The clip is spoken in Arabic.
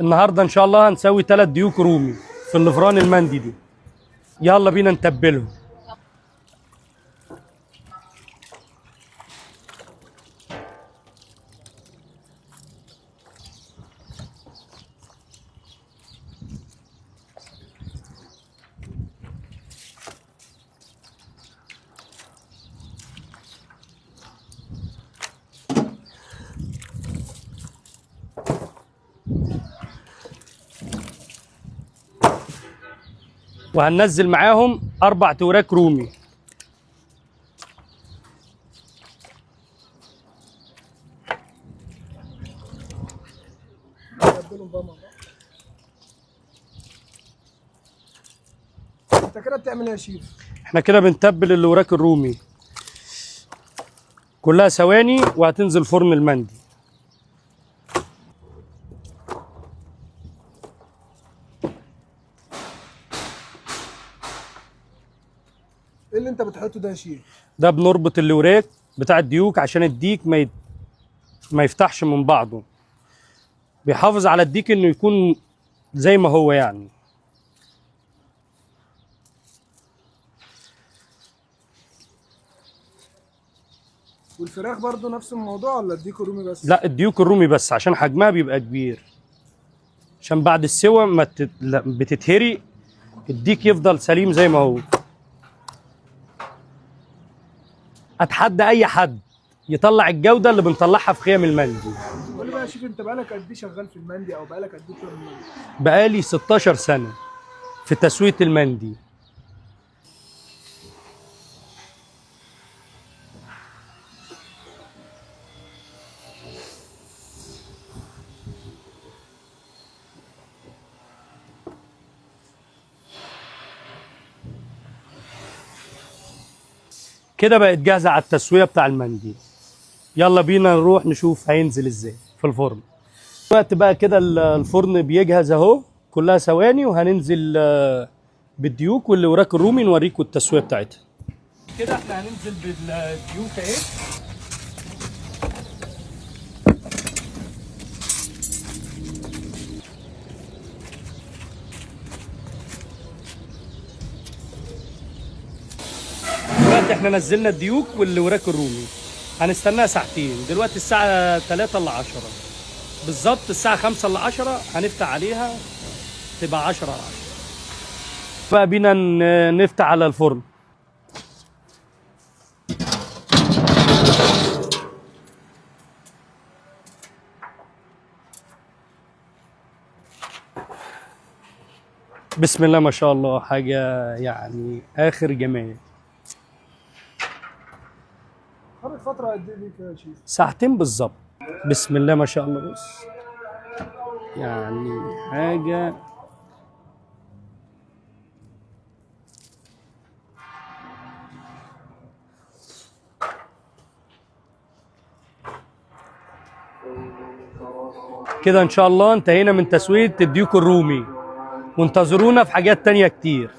النهارده ان شاء الله هنسوي 3 ديوك رومي في النفران المندي دي. يلا بينا نتبلهم. وهننزل معاهم 4 وراك رومي. نتبلهم بقى مع بعض. انت كده بتعمل ايه يا شيف؟ احنا كده بنتبل الوراك الرومي كلها ثواني وهتنزل فرن المندي. ايه اللي انت بتحطه ده يا شيف؟ ده بنربط الوراك بتاع الديوك عشان الديك ما يفتحش من بعضه. بيحافظ على الديك انه يكون زي ما هو يعني. والفراخ برضو نفس الموضوع ولا اديكوا رومي بس؟ لا، الديوك الرومي بس عشان حجمها بيبقى كبير، عشان بعد السوا ما بتتهري الديك يفضل سليم زي ما هو. اتحدى اي حد يطلع الجوده اللي بنطلعها في خيام المندي. قول لي بقى يا شيف، انت بقالك قد ايه شغال في المندي او بقالك قد ايه بتعمل المندي؟ بقالي 16 سنه في تسويه المندي. كده بقت جاهزه على التسويه بتاع المندي. يلا بينا نروح نشوف هينزل ازاي في الفرن. دلوقتي بقى كده الفرن بيجهز اهو، كلها ثواني وهننزل بالديوك واللي وراك الرومي نوريكم التسويه بتاعتها. كده احنا هننزل بالديوك اهي. دلوقتي احنا نزلنا الديوك واللي وراك الرومي، هنستناها ساعتين. دلوقتي الساعة 3 ل 10 بالظبط، الساعة 5 ل 10 هنفتح عليها تبقى 10 على 10. بقى بينا نفتح على الفرن. بسم الله ما شاء الله، حاجة يعني آخر جمال. خدت فترة قد ايه ليك يا شيف؟ ساعتين بالظبط. بسم الله ما شاء الله. بص يعني حاجة كده. ان شاء الله انتهينا من تسوية الديوك الرومي، وانتظرونا في حاجات تانية كتير.